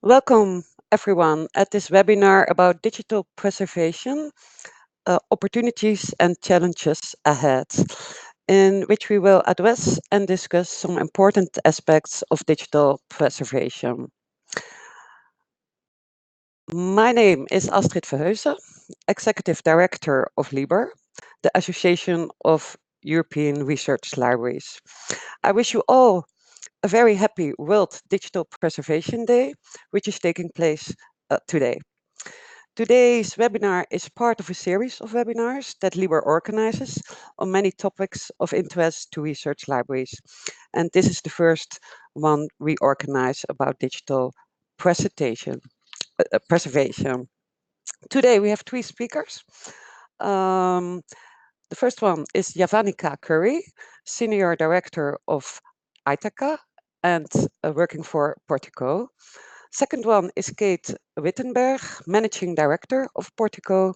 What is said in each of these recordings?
Welcome, everyone, at this webinar about digital preservation, opportunities and challenges ahead, in which we will address and discuss some important aspects of digital preservation. My name is Astrid Verheusen, Executive Director of LIBER, the Association of European Research Libraries. I wish you all a very happy World Digital Preservation Day, which is taking place today. Today's webinar is part of a series of webinars that LIBER organizes on many topics of interest to research libraries. And this is the first one we organize about digital preservation. Today we have three speakers. The first one is Javanica Curry, Senior Director of Ithaca and working for Portico. Second one is Kate Wittenberg, Managing Director of Portico.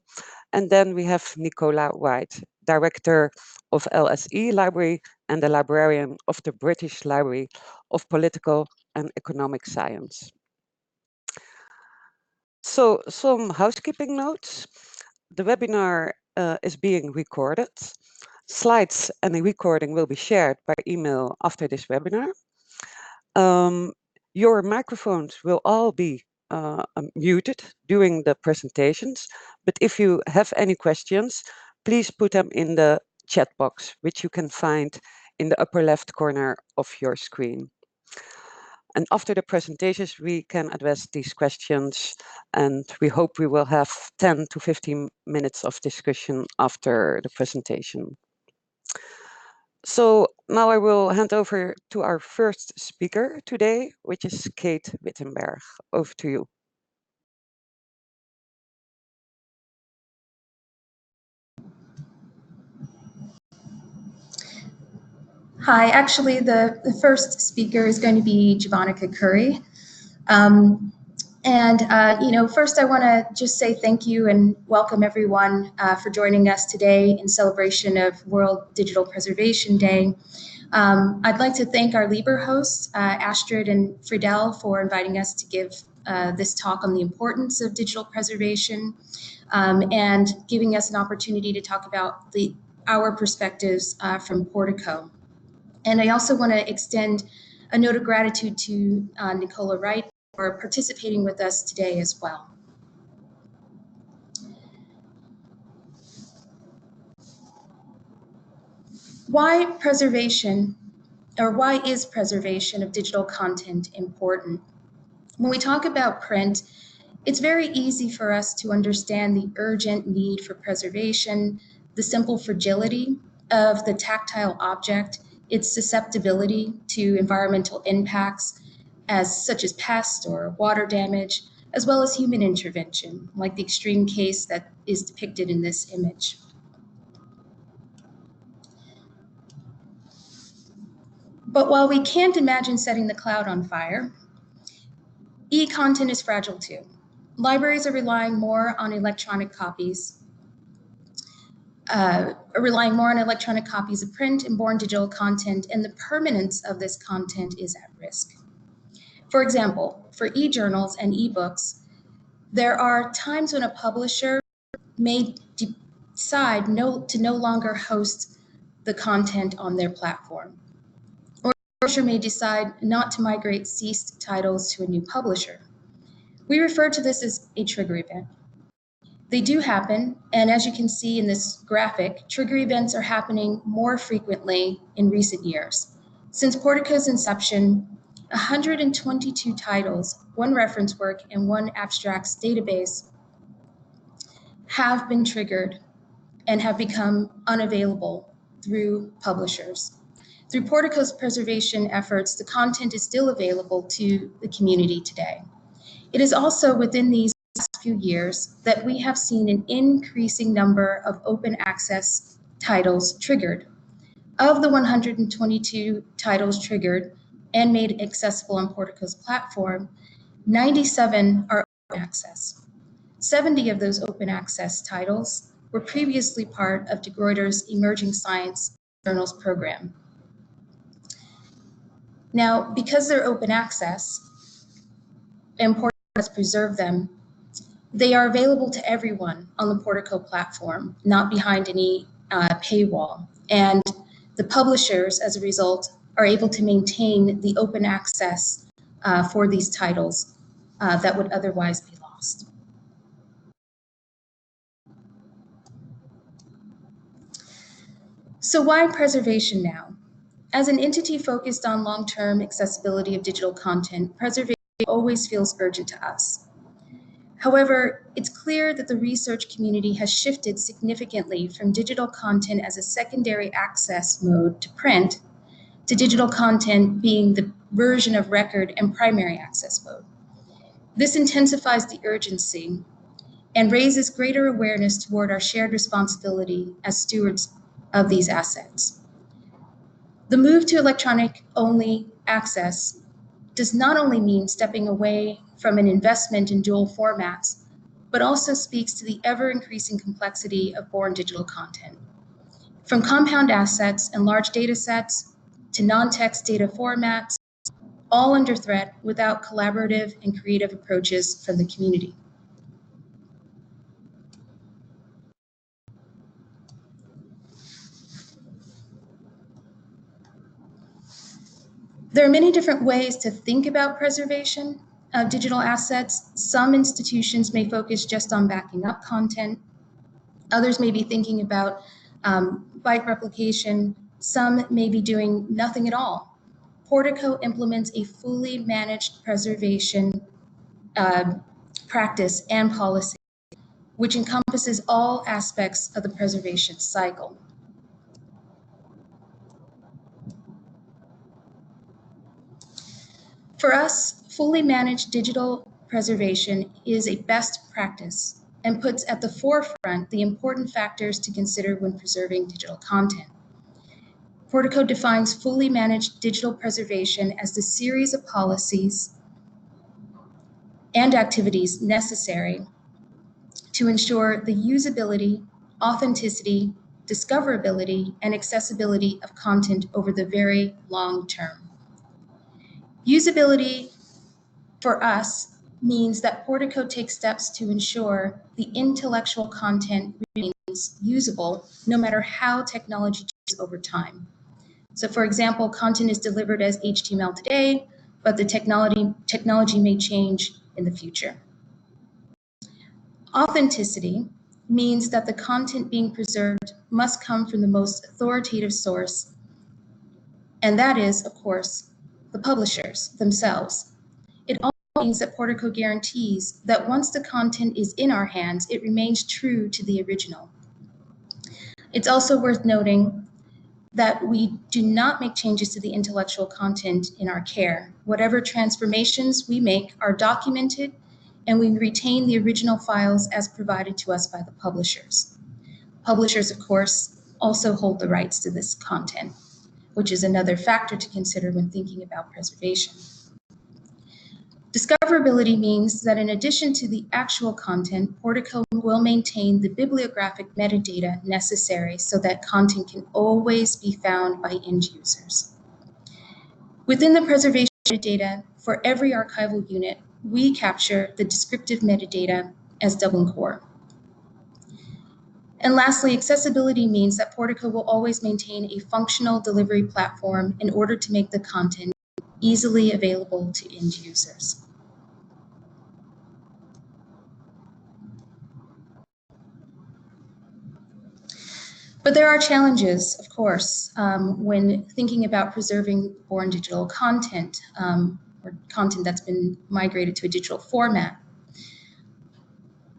And then we have Nicola Wright, Director of LSE Library and the Librarian of the British Library of Political and Economic Science. So, some housekeeping notes. The webinar is being recorded. Slides and a recording will be shared by email after this webinar. Your microphones will all be muted during the presentations, but if you have any questions, please put them in the chat box, which you can find in the upper left corner of your screen. And after the presentations, we can address these questions, and we hope we will have 10 to 15 minutes of discussion after the presentation. So now I will hand over to our first speaker today, which is Kate Wittenberg. Over to you. Hi, actually the first speaker is going to be Javanica Curry. First I want to just say thank you and welcome everyone for joining us today in celebration of World Digital Preservation Day. I'd like to thank our LIBER hosts, Astrid and Friedel, for inviting us to give this talk on the importance of digital preservation and giving us an opportunity to talk about our perspectives from Portico. And I also want to extend a note of gratitude to Nicola Wright for participating with us today as well. Why is preservation of digital content important? When we talk about print, it's very easy for us to understand the urgent need for preservation, the simple fragility of the tactile object, its susceptibility to environmental impacts such as pest or water damage, as well as human intervention, like the extreme case that is depicted in this image. But while we can't imagine setting the cloud on fire, e-content is fragile too. Libraries are relying more on electronic copies of print and born digital content, and the permanence of this content is at risk. For example, for e-journals and e-books, there are times when a publisher may decide to no longer host the content on their platform, or a publisher may decide not to migrate ceased titles to a new publisher. We refer to this as a trigger event. They do happen, and as you can see in this graphic, trigger events are happening more frequently in recent years. Since Portico's inception, 122 titles, 1 reference work, and 1 abstracts database have been triggered and have become unavailable through publishers. Through Portico's preservation efforts, the content is still available to the community today. It is also within these last few years that we have seen an increasing number of open access titles triggered. Of the 122 titles triggered and made accessible on Portico's platform, 97 are open access. 70 of those open access titles were previously part of de Gruyter's Emerging Science Journals program. Now, because they're open access, and Portico has preserved them, they are available to everyone on the Portico platform, not behind any paywall. And the publishers, as a result, are able to maintain the open access for these titles that would otherwise be lost. So why preservation now? As an entity focused on long-term accessibility of digital content, preservation always feels urgent to us. However, it's clear that the research community has shifted significantly from digital content as a secondary access mode to print, to digital content being the version of record and primary access mode. This intensifies the urgency and raises greater awareness toward our shared responsibility as stewards of these assets. The move to electronic-only access does not only mean stepping away from an investment in dual formats, but also speaks to the ever-increasing complexity of born digital content. From compound assets and large data sets to non-text data formats, all under threat without collaborative and creative approaches from the community. There are many different ways to think about preservation of digital assets. Some institutions may focus just on backing up content. Others may be thinking about byte replication. Some may be doing nothing at all. Portico implements a fully managed preservation practice and policy, which encompasses all aspects of the preservation cycle. For us, fully managed digital preservation is a best practice and puts at the forefront the important factors to consider when preserving digital content. Portico defines fully managed digital preservation as the series of policies and activities necessary to ensure the usability, authenticity, discoverability, and accessibility of content over the very long term. Usability for us means that Portico takes steps to ensure the intellectual content remains usable no matter how technology changes over time. So for example, content is delivered as HTML today, but the technology may change in the future. Authenticity means that the content being preserved must come from the most authoritative source, and that is, of course, the publishers themselves. It also means that Portico guarantees that once the content is in our hands, it remains true to the original. It's also worth noting that we do not make changes to the intellectual content in our care. Whatever transformations we make are documented, and we retain the original files as provided to us by the publishers. Publishers, of course, also hold the rights to this content, which is another factor to consider when thinking about preservation. Discoverability means that in addition to the actual content, Portico will maintain the bibliographic metadata necessary so that content can always be found by end users. Within the preservation metadata, for every archival unit, we capture the descriptive metadata as Dublin Core. And lastly, accessibility means that Portico will always maintain a functional delivery platform in order to make the content easily available to end users. But there are challenges, of course, when thinking about preserving born digital content or content that's been migrated to a digital format.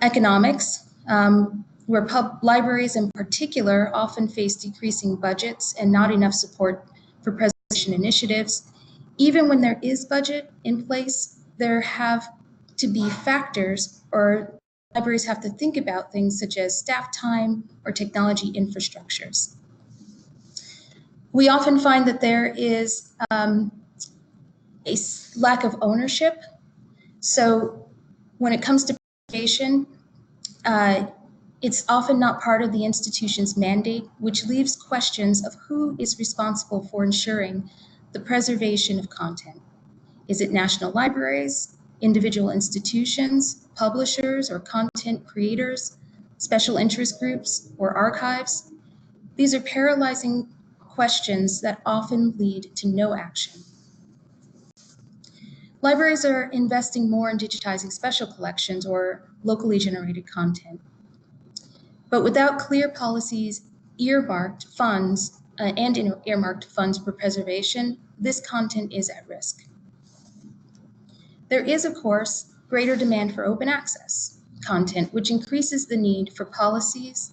Economics, where libraries in particular often face decreasing budgets and not enough support for preservation initiatives. Even when there is budget in place, there have to be factors, or libraries have to think about things such as staff time or technology infrastructures. We often find that there is a lack of ownership. So when it comes to preservation, it's often not part of the institution's mandate, which leaves questions of who is responsible for ensuring the preservation of content. Is it national libraries? individual institutions, publishers or content creators, special interest groups, or archives? These are paralyzing questions that often lead to no action. Libraries are investing more in digitizing special collections or locally generated content. But without clear policies, earmarked funds for preservation, this content is at risk. There is, of course, greater demand for open access content, which increases the need for policies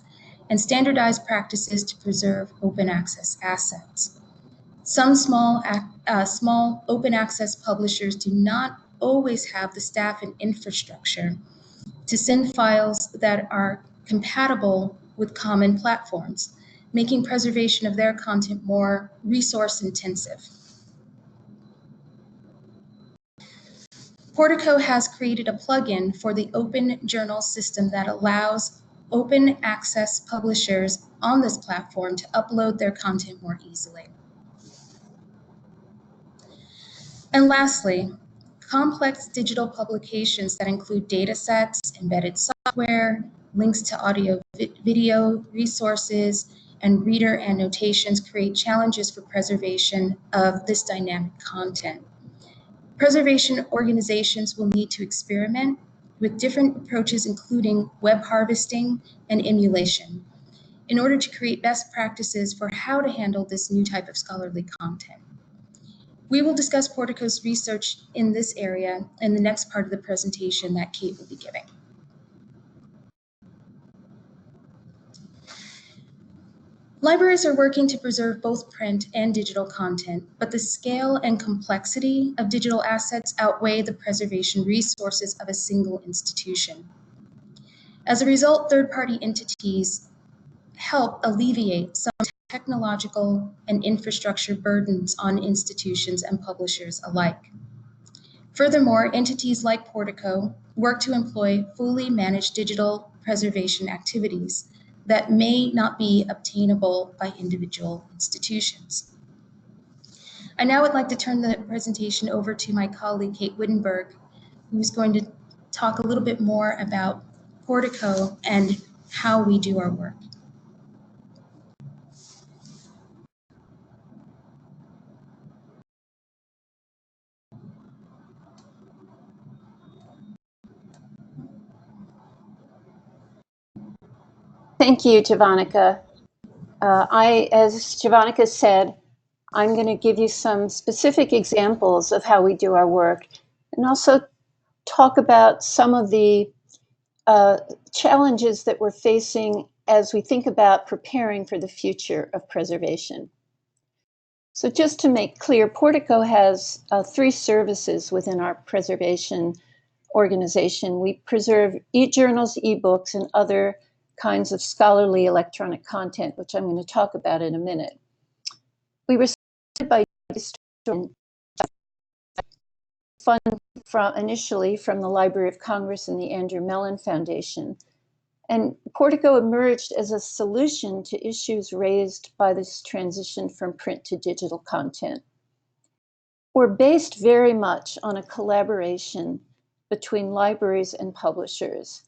and standardized practices to preserve open access assets. Some small open access publishers do not always have the staff and infrastructure to send files that are compatible with common platforms, making preservation of their content more resource intensive. Portico has created a plugin for the Open Journal system that allows open access publishers on this platform to upload their content more easily. And lastly, complex digital publications that include data sets, embedded software, links to audio, video resources, and reader annotations create challenges for preservation of this dynamic content. Preservation organizations will need to experiment with different approaches, including web harvesting and emulation, in order to create best practices for how to handle this new type of scholarly content. We will discuss Portico's research in this area in the next part of the presentation that Kate will be giving. Libraries are working to preserve both print and digital content, but the scale and complexity of digital assets outweigh the preservation resources of a single institution. As a result, third-party entities help alleviate some technological and infrastructure burdens on institutions and publishers alike. Furthermore, entities like Portico work to employ fully managed digital preservation activities that may not be obtainable by individual institutions. I now would like to turn the presentation over to my colleague, Kate Wittenberg, who's going to talk a little bit more about Portico and how we do our work. Thank you, Javanica. As Javanica said, I'm going to give you some specific examples of how we do our work and also talk about some of the challenges that we're facing as we think about preparing for the future of preservation. So just to make clear, Portico has 3 services within our preservation organization. We preserve e-journals, e-books, and other kinds of scholarly electronic content, which I'm going to talk about in a minute. We were started by fund initially from the Library of Congress and the Andrew Mellon Foundation. And Portico emerged as a solution to issues raised by this transition from print to digital content. We're based very much on a collaboration between libraries and publishers.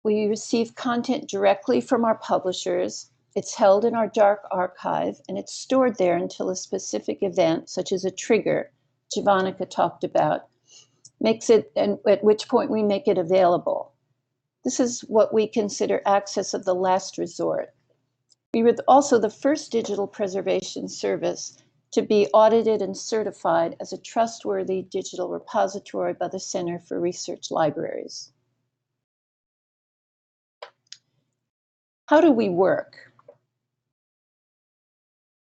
We receive content directly from our publishers. It's held in our dark archive, and it's stored there until a specific event, such as a trigger, Javanica talked about, makes it, and at which point we make it available. This is what we consider access of the last resort. We were also the first digital preservation service to be audited and certified as a trustworthy digital repository by the Center for Research Libraries. How do we work?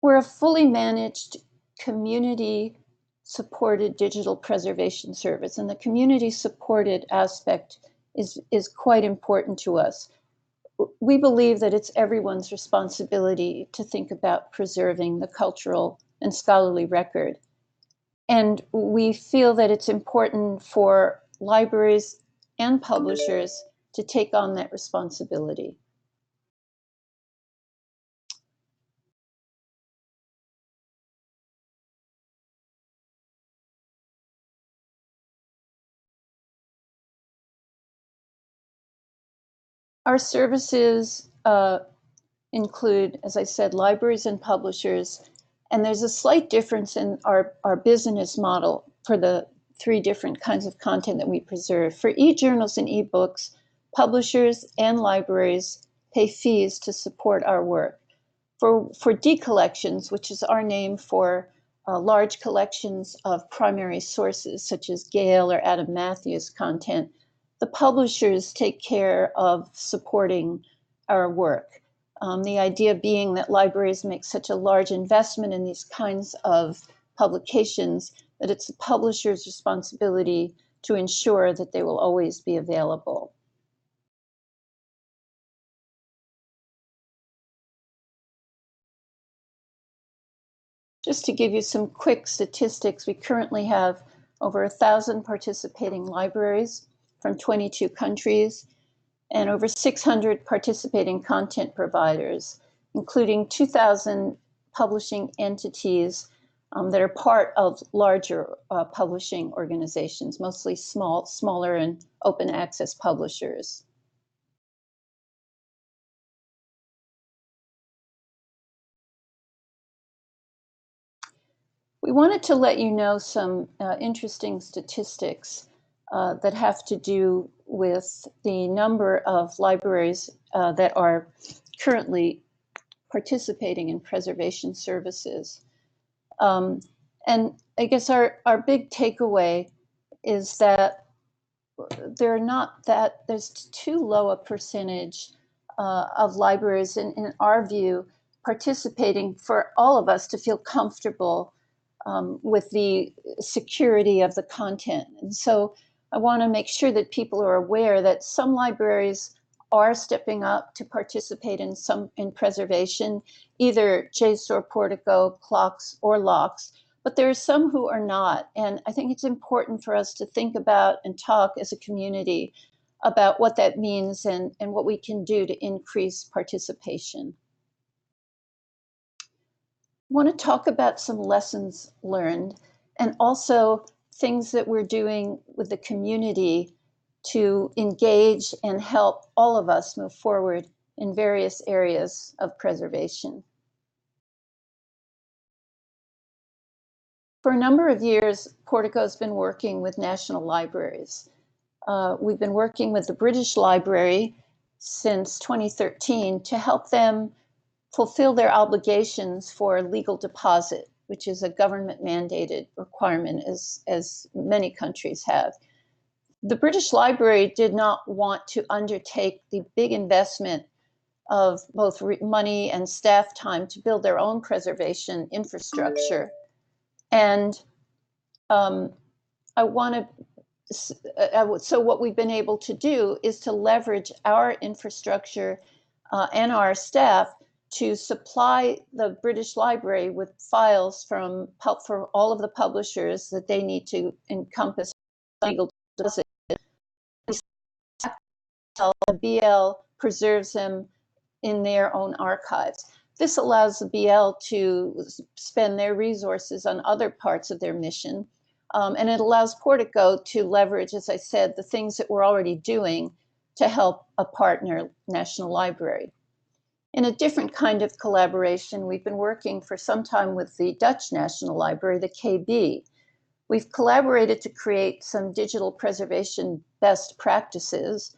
We're a fully managed community-supported digital preservation service, and the community-supported aspect is quite important to us. We believe that it's everyone's responsibility to think about preserving the cultural and scholarly record. And we feel that it's important for libraries and publishers to take on that responsibility. Our services include, as I said, libraries and publishers, and there's a slight difference in our business model for the three different kinds of content that we preserve. For e-journals and e-books, publishers and libraries pay fees to support our work. For D-collections, which is our name for large collections of primary sources, such as Gale or Adam Matthews content, the publishers take care of supporting our work. The idea being that libraries make such a large investment in these kinds of publications that it's the publisher's responsibility to ensure that they will always be available. Just to give you some quick statistics, we currently have over 1,000 participating libraries from 22 countries and over 600 participating content providers, including 2,000 publishing entities that are part of larger publishing organizations, mostly smaller and open access publishers. We wanted to let you know some interesting statistics that have to do with the number of libraries that are currently participating in preservation services. And I guess our big takeaway is that there's too low a percentage of libraries, in our view, participating for all of us to feel comfortable with the security of the content. And so I want to make sure that people are aware that some libraries are stepping up to participate in preservation, either JSTOR, Portico, Clocks, or Locks, but there are some who are not. And I think it's important for us to think about and talk as a community about what that means and what we can do to increase participation. I want to talk about some lessons learned and also things that we're doing with the community to engage and help all of us move forward in various areas of preservation. For a number of years, Portico has been working with national libraries. We've been working with the British Library since 2013 to help them fulfill their obligations for legal deposit, which is a government mandated requirement as many countries have. The British Library did not want to undertake the big investment of both money and staff time to build their own preservation infrastructure. And so what we've been able to do is to leverage our infrastructure and our staff to supply the British Library with files for all of the publishers that they need to encompass legal deposit. The BL preserves them in their own archives. This allows the BL to spend their resources on other parts of their mission. And it allows Portico to leverage, as I said, the things that we're already doing to help a partner national library. In a different kind of collaboration, we've been working for some time with the Dutch National Library, the KB. We've collaborated to create some digital preservation best practices.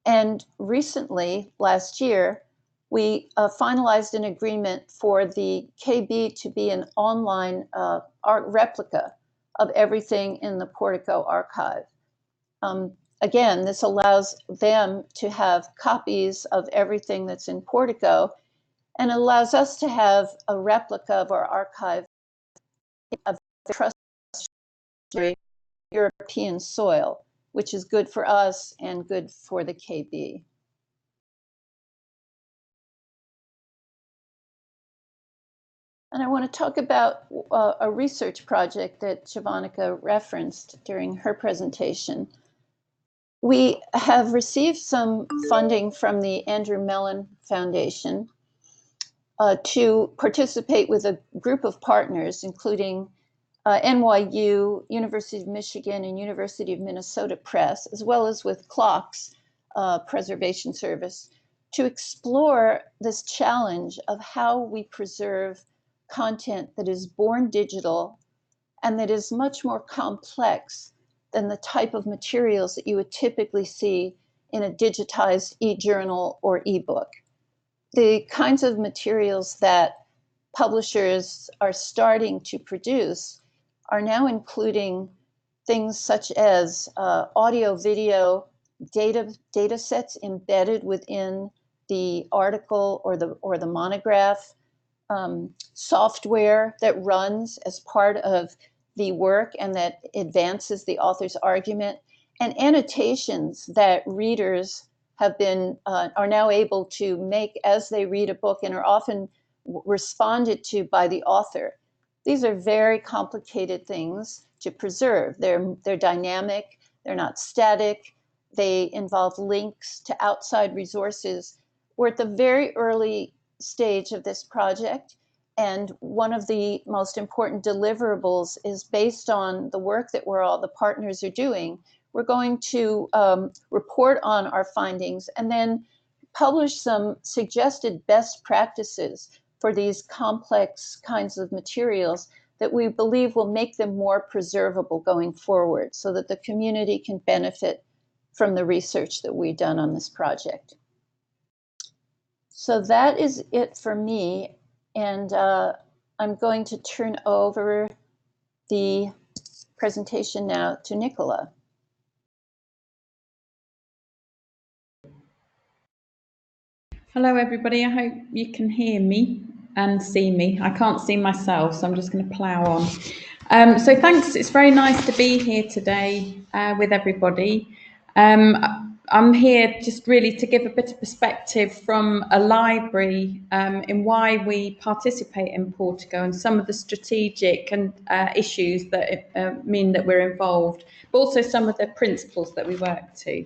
And recently, last year, we finalized an agreement for the KB to be an online art replica of everything in the Portico archive. Again, this allows them to have copies of everything that's in Portico, and it allows us to have a replica of our archive of trustworthy European soil, which is good for us and good for the KB. And I want to talk about a research project that Javanica referenced during her presentation. We have received some funding from the Andrew Mellon Foundation to participate with a group of partners, including NYU, University of Michigan, and University of Minnesota Press, as well as with Clocks, Preservation Service to explore this challenge of how we preserve content that is born digital and that is much more complex than the type of materials that you would typically see in a digitized e-journal or e-book. The kinds of materials that publishers are starting to produce are now including things such as audio, video, data sets embedded within the article or the monograph, software that runs as part of the work and that advances the author's argument, and annotations that readers have been are now able to make as they read a book and are often responded to by the author. These are very complicated things to preserve. They're dynamic, they're not static, they involve links to outside resources. We're at the very early stage of this project, and one of the most important deliverables is based on the work that all the partners are doing. We're going to report on our findings and then publish some suggested best practices for these complex kinds of materials that we believe will make them more preservable going forward so that the community can benefit from the research that we've done on this project. So that is it for me, and I'm going to turn over the presentation now to Nicola. Hello everybody, I hope you can hear me and see me. I can't see myself, so I'm just going to plough on. So thanks, it's very nice to be here today with everybody. I'm here just really to give a bit of perspective from a library in why we participate in Portico and some of the strategic and issues that mean that we're involved, but also some of the principles that we work to.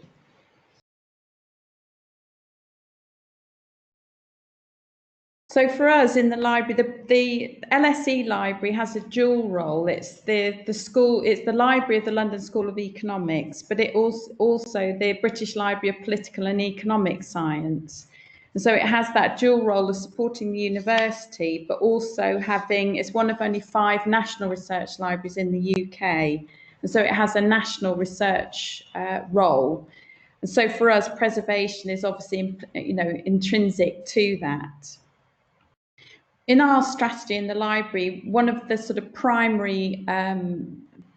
So for us in the library, the LSE Library has a dual role. It's the school, it's the library of the London School of Economics, but it also the British Library of Political and Economic Science. And so it has that dual role of supporting the university, but also it's one of only 5 national research libraries in the UK. And so it has a national research role. And so for us, preservation is obviously, intrinsic to that. In our strategy in the library, one of the sort of primary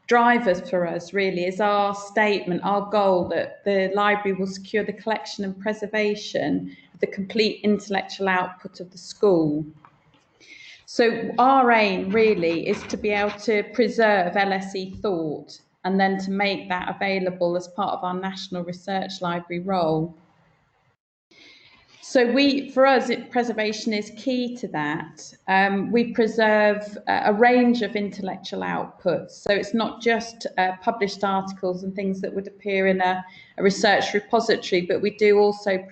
drivers for us really is our statement, our goal that the library will secure the collection and preservation of the complete intellectual output of the school. So our aim really is to be able to preserve LSE thought and then to make that available as part of our National Research Library role. So for us, preservation is key to that. We preserve a range of intellectual outputs. So it's not just published articles and things that would appear in a research repository, but we do also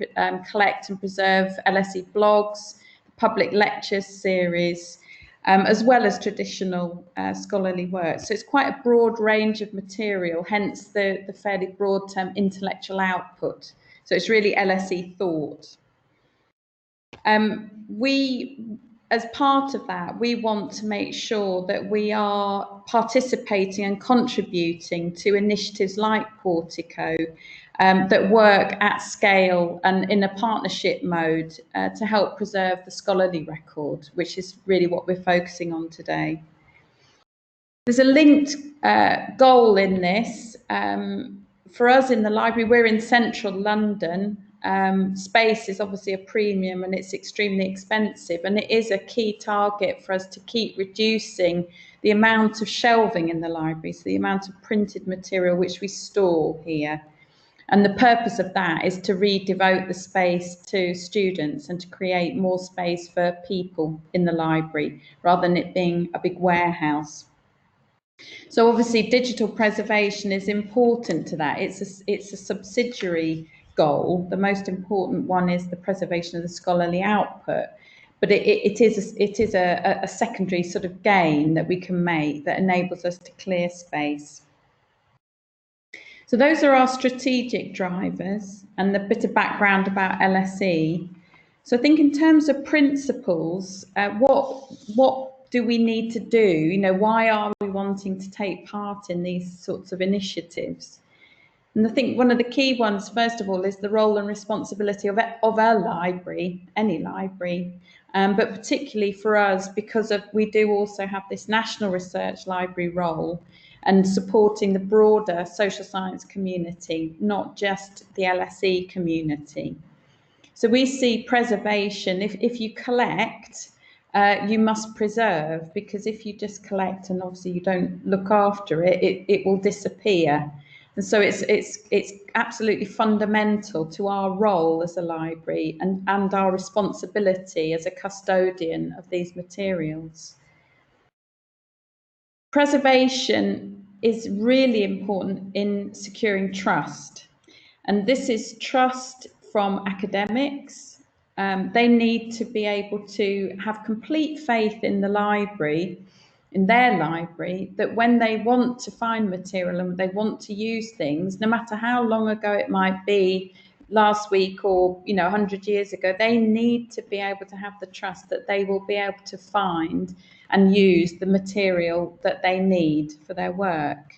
collect and preserve LSE blogs, public lectures series, as well as traditional scholarly work. So it's quite a broad range of material, hence the fairly broad term intellectual output. So it's really LSE thought. As part of that, we want to make sure that we are participating and contributing to initiatives like Portico that work at scale and in a partnership mode to help preserve the scholarly record, which is really what we're focusing on today. There's a linked goal in this. For us in the library, we're in central London. Space is obviously a premium and it's extremely expensive, and it is a key target for us to keep reducing the amount of shelving in the library, so the amount of printed material which we store here. And the purpose of that is to redevote the space to students and to create more space for people in the library rather than it being a big warehouse. So obviously digital preservation is important to that. It's a subsidiary goal. The most important one is the preservation of the scholarly output, but it is a secondary sort of gain that we can make that enables us to clear space. So those are our strategic drivers and the bit of background about LSE. So I think in terms of principles, what do we need to do? You know, why are we wanting to take part in these sorts of initiatives? And I think one of the key ones, first of all, is the role and responsibility of a library, any library, but particularly for us, because we do also have this National Research Library role and supporting the broader social science community, not just the LSE community. So we see preservation, if you collect, you must preserve, because if you just collect and obviously you don't look after it, it will disappear. And so it's absolutely fundamental to our role as a library and our responsibility as a custodian of these materials. Preservation is really important in securing trust. And this is trust from academics. They need to be able to have complete faith in the library, in their library, that when they want to find material and they want to use things, no matter how long ago it might be, last week or 100 years ago, they need to be able to have the trust that they will be able to find and use the material that they need for their work.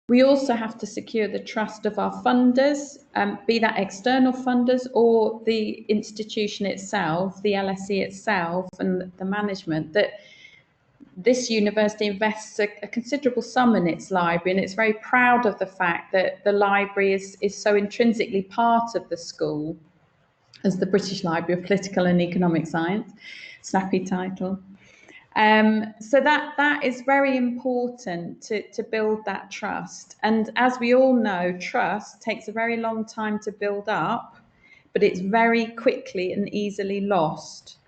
We also have to secure the trust of our funders, be that external funders or the institution itself, the LSE itself and the management, that this university invests a considerable sum in its library, and it's very proud of the fact that the library is so intrinsically part of the school, as the British Library of Political and Economic Science, snappy title. So that is very important to build that trust. And as we all know, trust takes a very long time to build up, but it's very quickly and easily lost.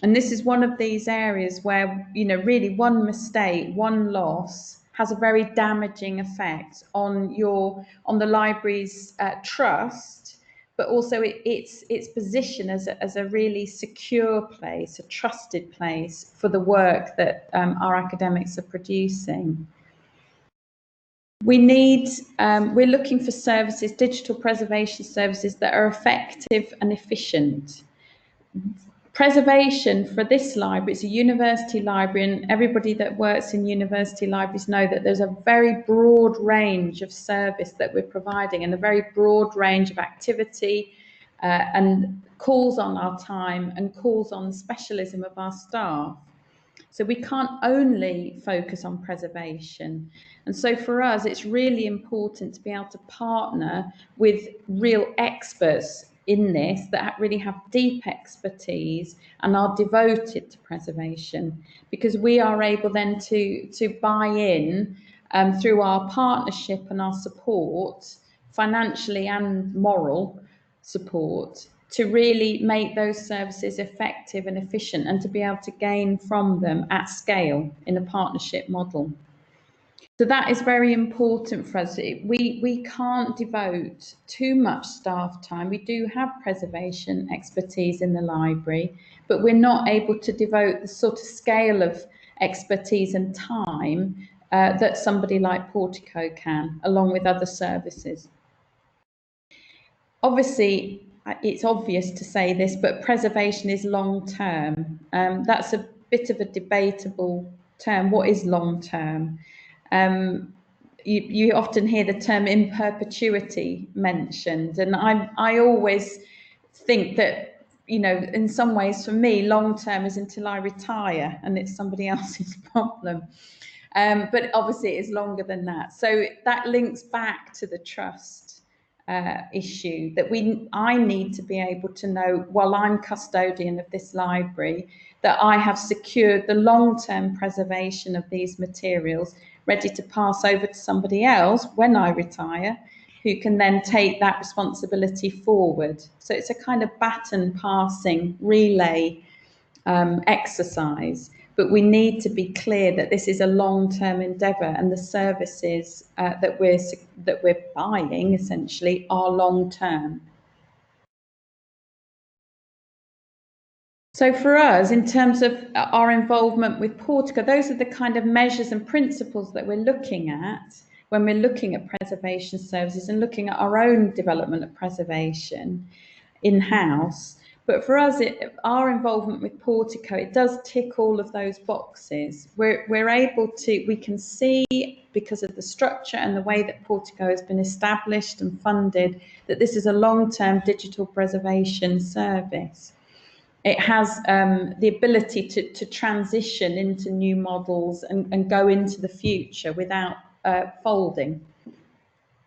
And this is one of these areas where, really one mistake, one loss has a very damaging effect on the library's trust, but also its position as a really secure place, a trusted place for the work that our academics are producing. We're looking for services, digital preservation services that are effective and efficient. Preservation for this library, it's a university library, and everybody that works in university libraries know that there's a very broad range of service that we're providing and a very broad range of activity and calls on our time and calls on the specialism of our staff. So we can't only focus on preservation. And so for us, it's really important to be able to partner with real experts in this that really have deep expertise and are devoted to preservation, because we are able then to buy in through our partnership and our support, financially and moral support, to really make those services effective and efficient and to be able to gain from them at scale in a partnership model. So that is very important for us. We can't devote too much staff time. We do have preservation expertise in the library, but we're not able to devote the sort of scale of expertise and time that somebody like Portico can, along with other services. Obviously, it's obvious to say this, but preservation is long-term. That's a bit of a debatable term. What is long-term? You often hear the term in perpetuity mentioned, and I always think that, in some ways for me, long-term is until I retire and it's somebody else's problem. But obviously it's longer than that. So that links back to the trust issue that I need to be able to know, while I'm custodian of this library, that I have secured the long-term preservation of these materials, ready to pass over to somebody else when I retire, who can then take that responsibility forward. So it's a kind of baton passing relay exercise. But we need to be clear that this is a long-term endeavour, and the services that we're buying essentially are long-term. So for us, in terms of our involvement with Portico, those are the kind of measures and principles that we're looking at. when we're looking at preservation services and looking at our own development of preservation in-house. But for us, our involvement with Portico, it does tick all of those boxes. We're able to, we can see, because of the structure and the way that Portico has been established and funded, that this is a long-term digital preservation service. It has the ability to transition into new models and go into the future without folding.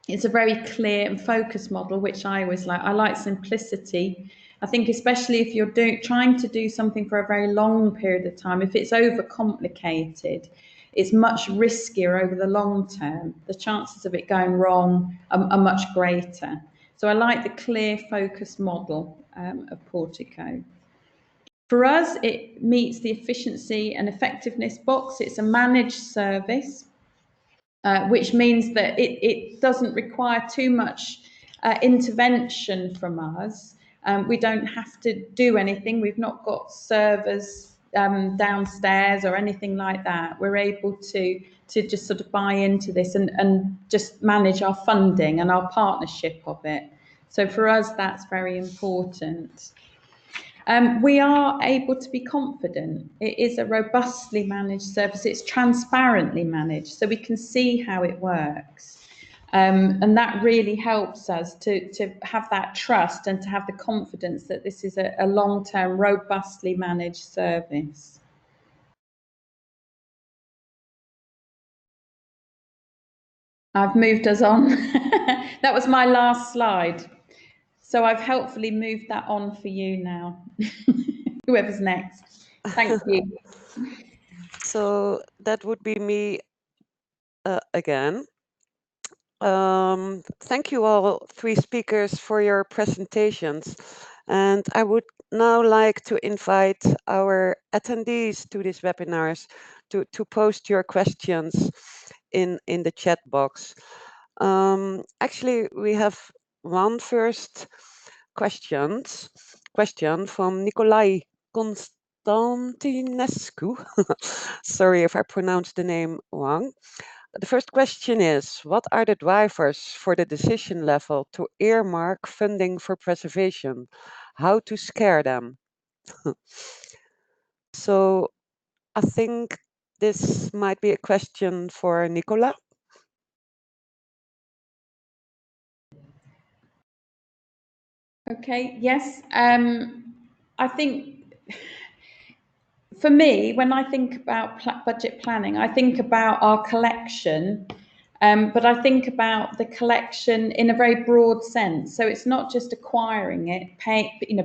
It's a very clear and focused model, which I always like. I like simplicity. I think especially if you're trying to do something for a very long period of time, if it's overcomplicated, it's much riskier over the long term. The chances of it going wrong are much greater. So I like the clear, focused model of Portico. For us, it meets the efficiency and effectiveness box. It's a managed service, which means that it doesn't require too much intervention from us. We don't have to do anything. We've not got servers downstairs or anything like that. We're able to just sort of buy into this and just manage our funding and our partnership of it. So for us, that's very important. We are able to be confident. It is a robustly managed service. It's transparently managed, so we can see how it works. And that really helps us to have that trust and to have the confidence that this is a long-term, robustly managed service. I've moved us on. That was my last slide. So I've helpfully moved that on for you now. Whoever's next. Thank you. So that would be me again. Thank you all three speakers for your presentations. And I would now like to invite our attendees to these webinars to post your questions in the chat box. Actually, we have one first question from Nicola Constantinescu. Sorry if I pronounced the name wrong. The first question is, what are the drivers for the decision level to earmark funding for preservation? How to scare them? So I think this might be a question for Nicola. Okay, yes. I think for me, when I think about budget planning, I think about our collection, but I think about the collection in a very broad sense. So it's not just acquiring it,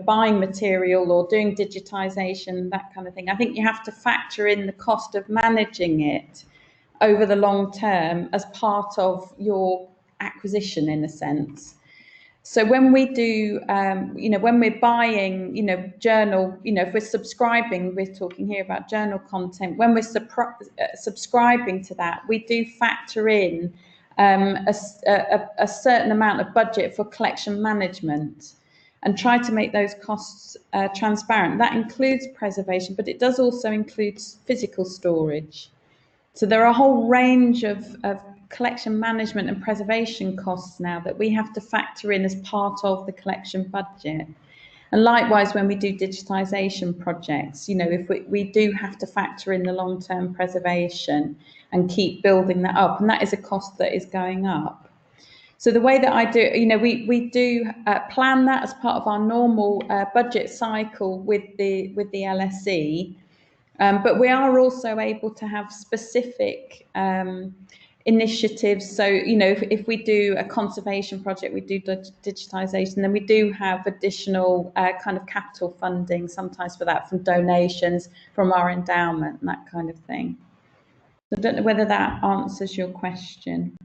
buying material or doing digitization, that kind of thing. I think you have to factor in the cost of managing it over the long term as part of your acquisition, in a sense. So when we do, when we're buying, journal, if we're subscribing, we're talking here about journal content, when we're subscribing to that, we do factor in a certain amount of budget for collection management and try to make those costs transparent. That includes preservation, but it does also include physical storage. So there are a whole range of collection management and preservation costs now that we have to factor in as part of the collection budget. And likewise, when we do digitization projects, if we do have to factor in the long-term preservation and keep building that up, and that is a cost that is going up. So the way that I do, we do plan that as part of our normal budget cycle with the LSE. But we are also able to have specific initiatives. So, if we do a conservation project, we do digitization, then we do have additional kind of capital funding, sometimes for that, from donations from our endowment and that kind of thing. So I don't know whether that answers your question.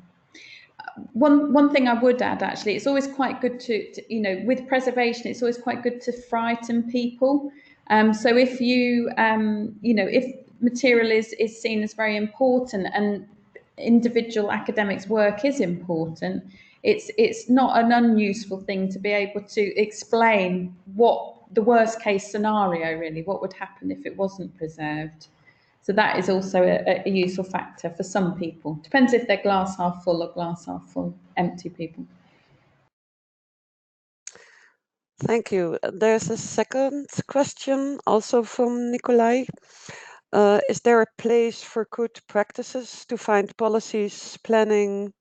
One thing I would add, actually, it's always quite good to with preservation, it's always quite good to frighten people. So if if material is seen as very important and individual academics' work is important, it's not an unuseful thing to be able to explain what the worst case scenario, really, what would happen if it wasn't preserved. So that is also a useful factor for some people. Depends if they're glass half full or glass half full, empty people. Thank you. There's a second question, also from Nicolai. Is there a place for good practices to find policies, planning,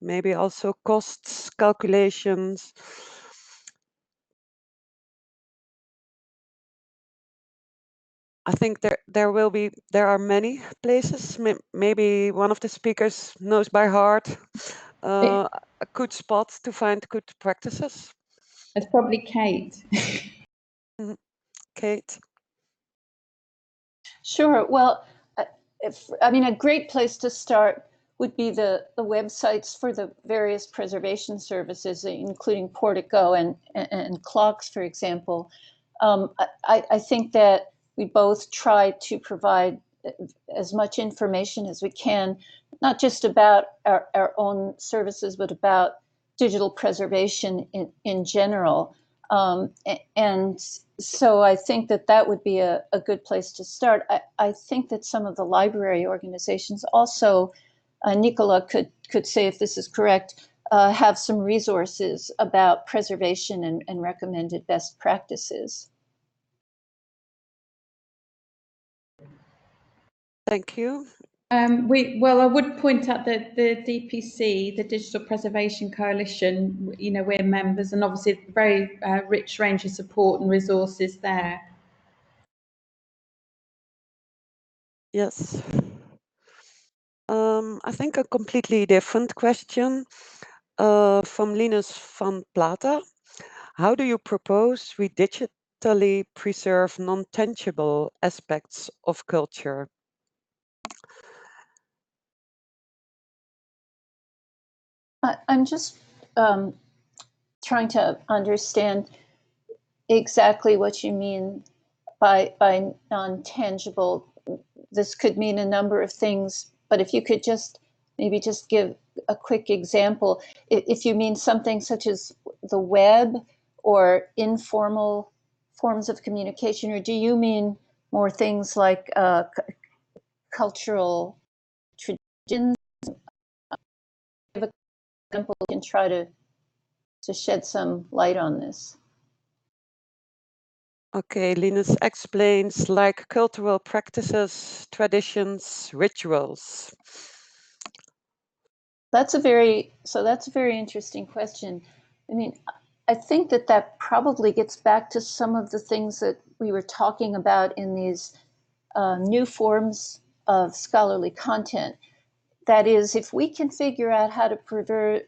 maybe also costs, calculations? I think there are many places. Maybe one of the speakers knows by heart a good spot to find good practices. It's probably Kate. Kate. Sure. Well, a great place to start would be the websites for the various preservation services, including Portico and clocks, for example. I think that we both try to provide as much information as we can, not just about our own services, but about digital preservation in general. And so I think that would be a good place to start. I think that some of the library organizations also, Nicola could say if this is correct, have some resources about preservation and recommended best practices. Thank you. Well, I would point out that the DPC, the Digital Preservation Coalition, we're members, and obviously a very rich range of support and resources there. Yes. I think a completely different question from Linus van Plata. How do you propose we digitally preserve non-tangible aspects of culture? I'm just trying to understand exactly what you mean by non-tangible. This could mean a number of things, but if you could maybe just give a quick example. If you mean something such as the web or informal forms of communication, or do you mean more things like cultural traditions? Give an example and try to shed some light on this. Okay, Linus explains like cultural practices, traditions, rituals. That's a very interesting question. I mean, I think that probably gets back to some of the things that we were talking about in these new forms of scholarly content. That is, if we can figure out how to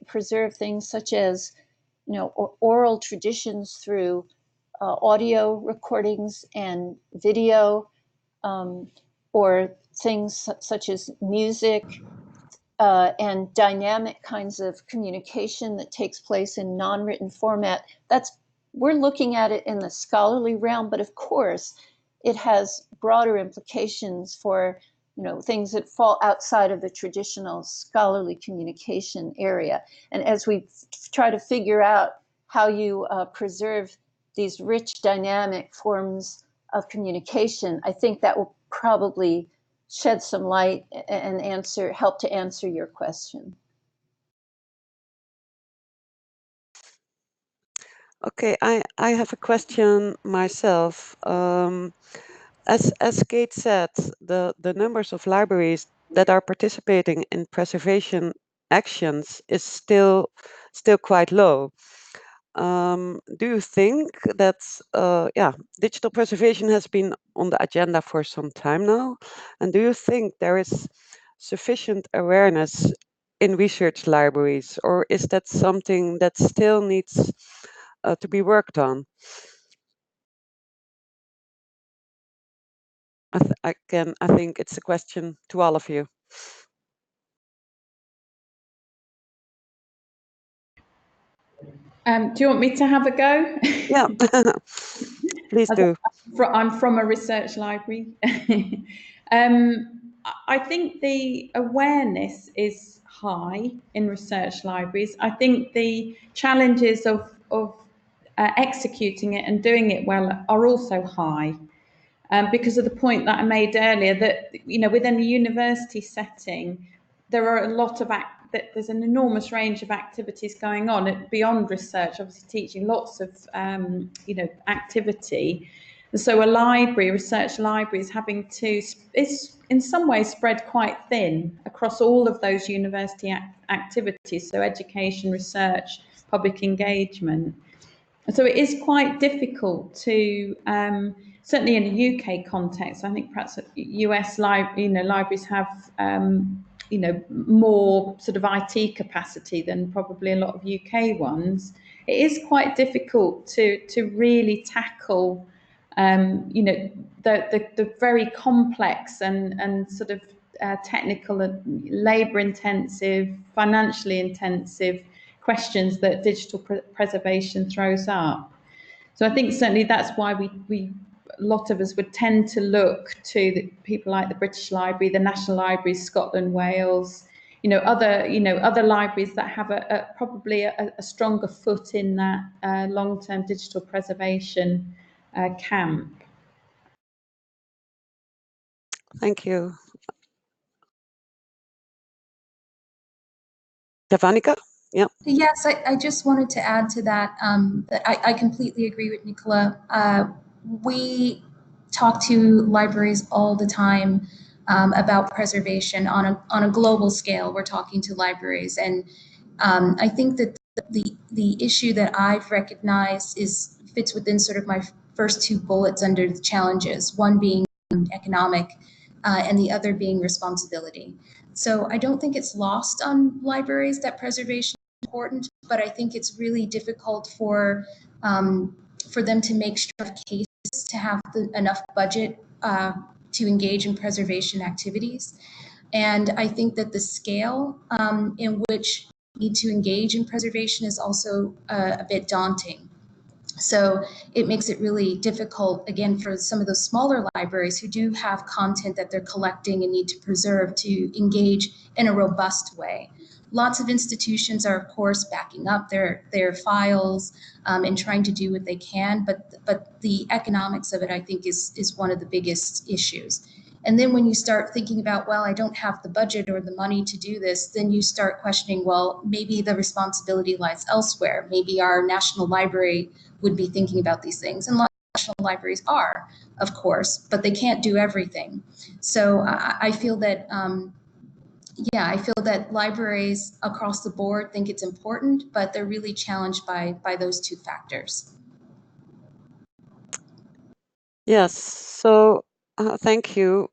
preserve things such as, oral traditions through audio recordings and video, or things such as music, and dynamic kinds of communication that takes place in non-written format. We're looking at it in the scholarly realm, but of course, it has broader implications for things that fall outside of the traditional scholarly communication area. And as we try to figure out how you preserve these rich dynamic forms of communication, I think that will probably shed some light and help to answer your question. Okay, I have a question myself. As Kate said, the numbers of libraries that are participating in preservation actions is still quite low. Do you think that digital preservation has been on the agenda for some time now? And do you think there is sufficient awareness in research libraries, or is that something that still needs to be worked on? I think it's a question to all of you. Do you want me to have a go? Yeah, please do. I'm from a research library. I think the awareness is high in research libraries. I think the challenges of executing it and doing it well are also high. because of the point that I made earlier that, you know, within a university setting, there are a lot of there's an enormous range of activities going on beyond research, obviously teaching, lots of, you know, activity. And so a library, a research library, is having to, is in some ways spread quite thin across all of those university activities, so education, research, public engagement. And so it is quite difficult to, certainly in a UK context, I think perhaps US libraries have, you know, more sort of IT capacity than probably a lot of UK ones. It is quite difficult to really tackle, you know, the very complex and sort of technical, labour intensive, financially intensive questions that digital preservation throws up. So I think certainly that's why we a lot of us would tend to look to the people like the British Library, the National Libraries, Scotland, Wales, you know, other libraries that have probably a stronger foot in that long-term digital preservation camp. Thank you. Javanica? Yeah. Yes, I just wanted to add to that, that I completely agree with Nicola. We talk to libraries all the time about preservation on a global scale. We're talking to libraries, and I think that the issue that I've recognized fits within sort of my first two bullets under the challenges, one being economic and the other being responsibility. So I don't think it's lost on libraries that preservation is important, but I think it's really difficult for them to make sure cases to have enough budget to engage in preservation activities. And I think that the scale in which we need to engage in preservation is also a bit daunting. So it makes it really difficult, again, for some of those smaller libraries who do have content that they're collecting and need to preserve to engage in a robust way. Lots of institutions are, of course, backing up their files and trying to do what they can, but the economics of it, I think, is one of the biggest issues. And then when you start thinking about, well, I don't have the budget or the money to do this, then you start questioning, well, maybe the responsibility lies elsewhere. Maybe our National Library would be thinking about these things. And a lot of national libraries are, of course, but they can't do everything. So I feel that, I feel that libraries across the board think it's important, but they're really challenged by those two factors. Yes, so thank you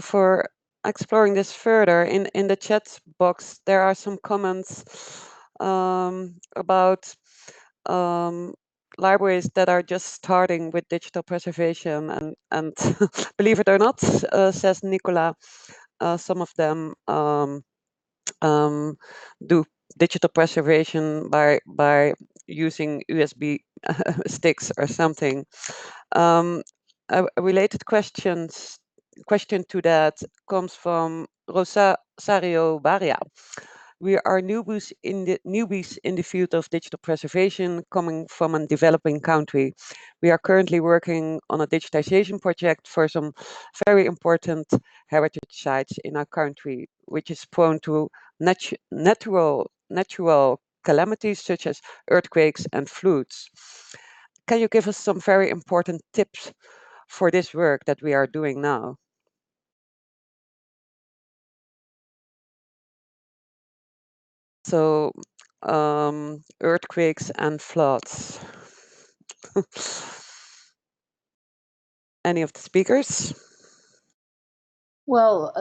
for exploring this further. In the chat box, there are some comments about libraries that are just starting with digital preservation, and believe it or not, says Nicola, some of them do digital preservation by using USB sticks or something. A related question to that comes from Rosario Baria. We are newbies in the field of digital preservation, coming from a developing country. We are currently working on a digitization project for some very important heritage sites in our country, which is prone to natural calamities such as earthquakes and floods. Can you give us some very important tips for this work that we are doing now? So, earthquakes and floods. Any of the speakers? Well,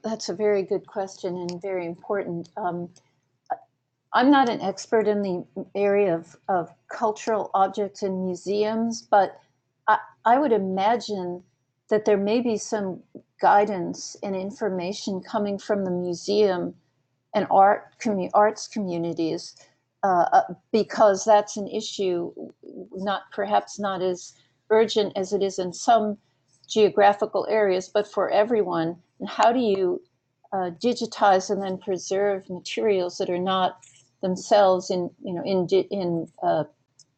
that's a very good question and very important. I'm not an expert in the area of cultural objects in museums, but I would imagine that there may be some guidance and information coming from the museum and arts communities, because that's an issue perhaps not as urgent as it is in some geographical areas, but for everyone. And how do you digitize and then preserve materials that are not themselves in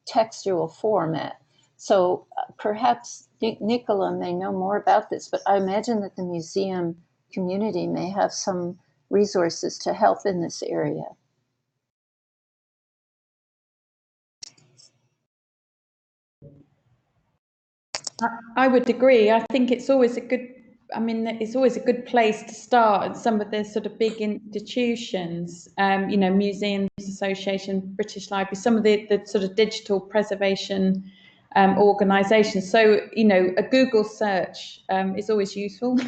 textual format? So perhaps Nicola may know more about this, but I imagine that the museum community may have some resources to help in this area. I would agree. I think it's always a good, I mean, it's always a good place to start at some of the sort of big institutions, you know, Museums Association, British Library, some of the sort of digital preservation organisations. So, you know, a Google search is always useful.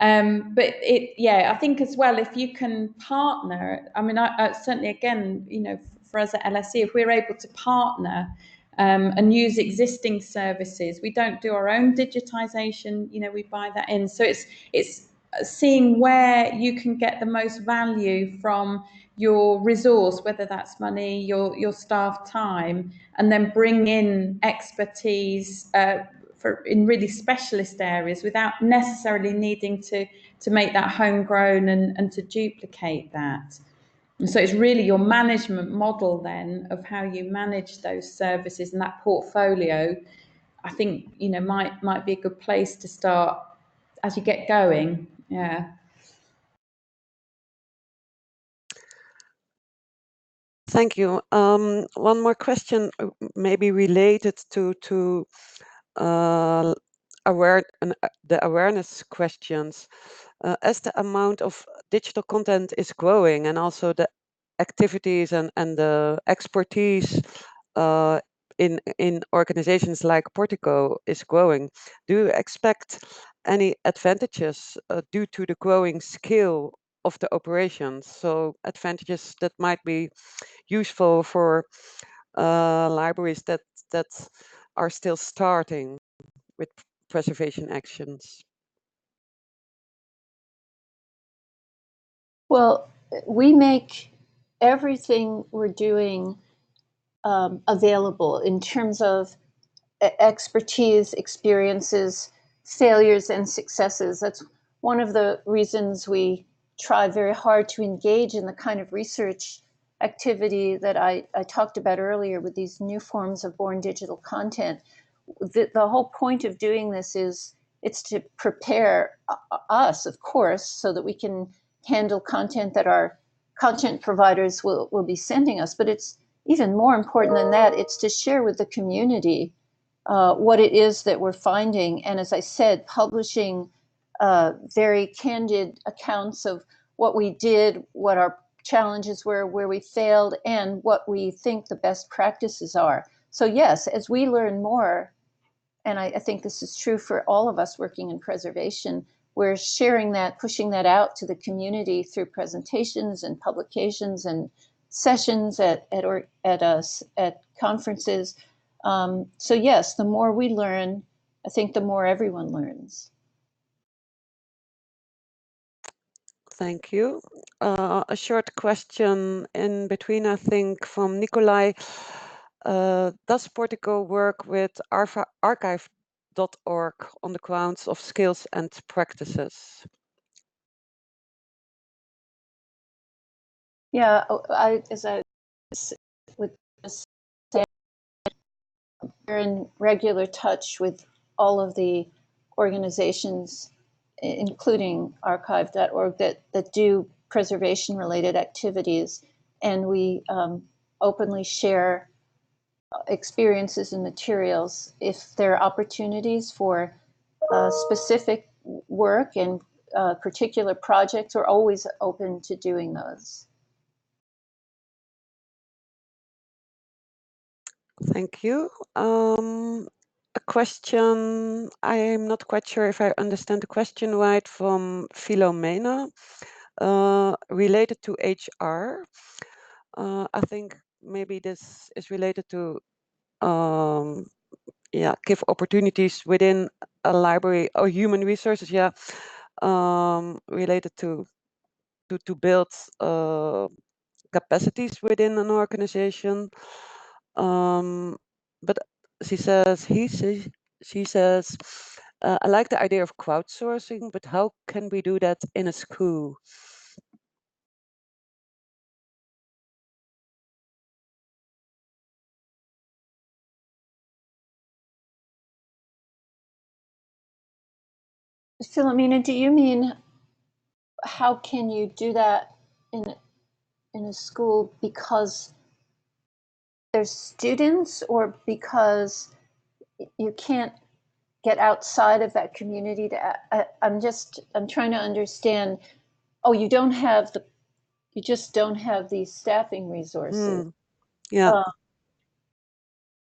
But yeah, I think as well, if you can partner, I mean, I certainly, again, you know, for us at LSE, if we're able to partner and use existing services, we don't do our own digitisation, you know, we buy that in. So it's seeing where you can get the most value from your resource, whether that's money, your staff time, and then bring in expertise in really specialist areas without necessarily needing to make that homegrown and to duplicate that. And so it's really your management model then of how you manage those services and that portfolio, I think, you know, might be a good place to start as you get going. Yeah. Thank you. One more question, maybe related to the awareness questions. As the amount of digital content is growing and also the activities and the expertise in organizations like Portico is growing, do you expect any advantages due to the growing scale of the operations? So advantages that might be useful for libraries that are still starting with preservation actions. Well, we make everything we're doing available in terms of expertise, experiences, failures, and successes. That's one of the reasons we try very hard to engage in the kind of research activity that I talked about earlier with these new forms of born digital content. The whole point of doing this is it's to prepare us, of course, so that we can handle content that our content providers will be sending us. But it's even more important than that. It's to share with the community what it is that we're finding. And as I said, publishing very candid accounts of what we did, what our challenges were, where we failed, and what we think the best practices are. So yes, as we learn more, and I think this is true for all of us working in preservation, we're sharing that, pushing that out to the community through presentations and publications and sessions at conferences. So yes, the more we learn, I think the more everyone learns. Thank you. A short question in between, I think, from Nicolai. Does Portico work with archive.org on the grounds of skills and practices? Yeah, as I would say, we're in regular touch with all of the organizations, including archive.org, that do preservation-related activities, and we openly share experiences and materials. If there are opportunities for specific work and particular projects, we're always open to doing those. Thank you. A question, I am not quite sure if I understand the question right, from Philomena, related to HR. I think maybe this is related to give opportunities within a library or human resources, related to build capacities within an organization. But she says, she says, I like the idea of crowdsourcing, but how can we do that in a school? Philomena, do you mean how can you do that in a school because there's students, or because you can't get outside of that community? I'm trying to understand. Oh, you just don't have these staffing resources. Yeah.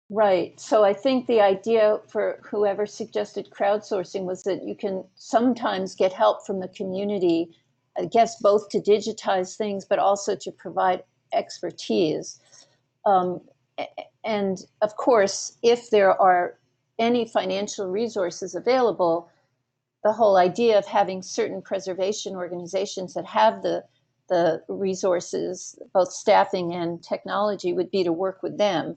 Right. So I think the idea for whoever suggested crowdsourcing was that you can sometimes get help from the community, I guess, both to digitize things, but also to provide expertise. And of course, if there are any financial resources available, the whole idea of having certain preservation organizations that have the resources, both staffing and technology, would be to work with them.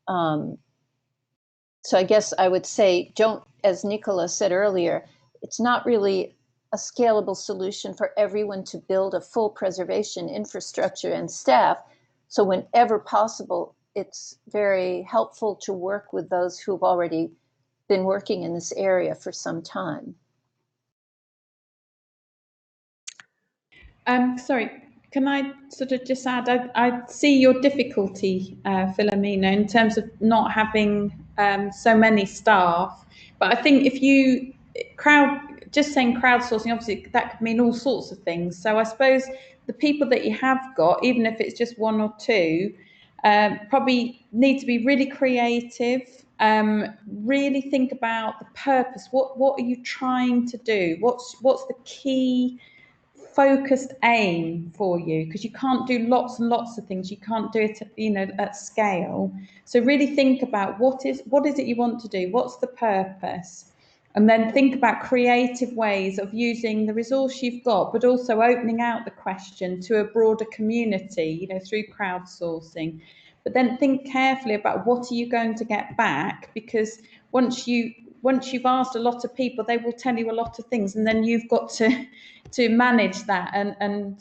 So I guess I would say, don't, as Nicola said earlier, it's not really a scalable solution for everyone to build a full preservation infrastructure and staff. So whenever possible, it's very helpful to work with those who have already been working in this area for some time. Sorry, can I sort of just add, I see your difficulty, Philomena, in terms of not having so many staff. But I think if you just saying crowdsourcing, obviously that could mean all sorts of things. So I suppose the people that you have got, even if it's just one or two, probably need to be really creative, really think about the purpose. What are you trying to do? What's the key focused aim for you? Because you can't do lots and lots of things. You can't do it, at scale. So really think about what is it you want to do? What's the purpose? And then think about creative ways of using the resource you've got, but also opening out the question to a broader community, through crowdsourcing. But then think carefully about what are you going to get back, because once you've asked a lot of people, they will tell you a lot of things, and then you've got to manage that and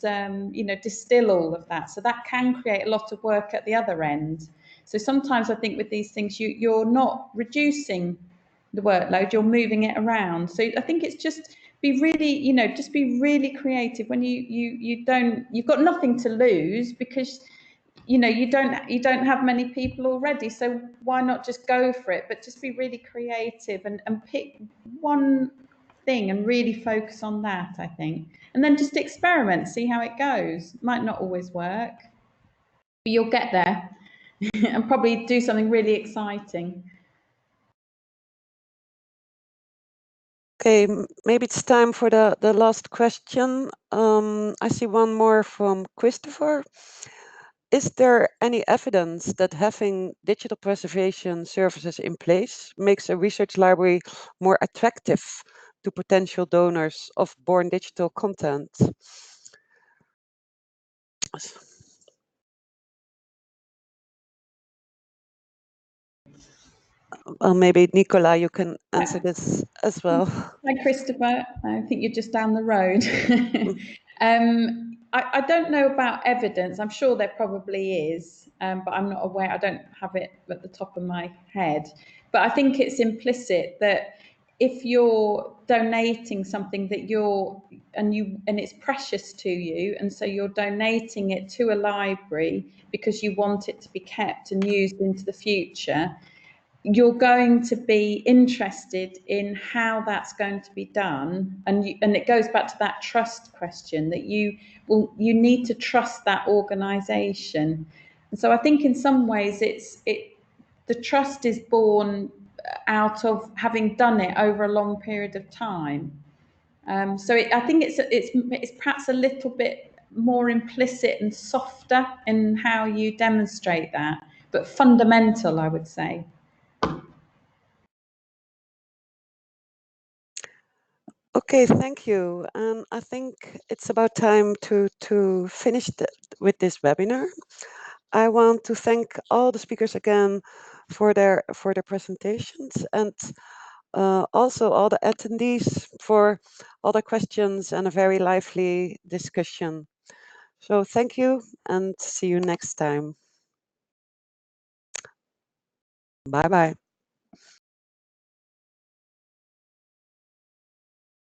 distill all of that. So that can create a lot of work at the other end. So sometimes I think with these things, you're not reducing the workload, you're moving it around. So I think it's just be really creative when you've got nothing to lose, because you don't have many people already, so why not just go for it? But just be really creative and pick one thing and really focus on that, I think, and then just experiment, see how it goes. Might not always work, but you'll get there and probably do something really exciting. Okay, maybe it's time for the last question. I see one more from Christopher. Is there any evidence that having digital preservation services in place makes a research library more attractive to potential donors of born digital content? Well, maybe Nicola, you can answer this as well. Hi, Christopher. I think you're just down the road. I don't know about evidence. I'm sure there probably is, but I'm not aware. I don't have it at the top of my head. But I think it's implicit that if you're donating something that and it's precious to you, and so you're donating it to a library because you want it to be kept and used into the future, you're going to be interested in how that's going to be done, and it goes back to that trust question, that you need to trust that organization. And so I think in some ways the trust is born out of having done it over a long period of time. So I think it's perhaps a little bit more implicit and softer in how you demonstrate that, but fundamental, I would say. Okay, thank you. And I think it's about time to finish with this webinar. I want to thank all the speakers again for their presentations, and also all the attendees for all the questions and a very lively discussion. So thank you, and see you next time. Bye bye.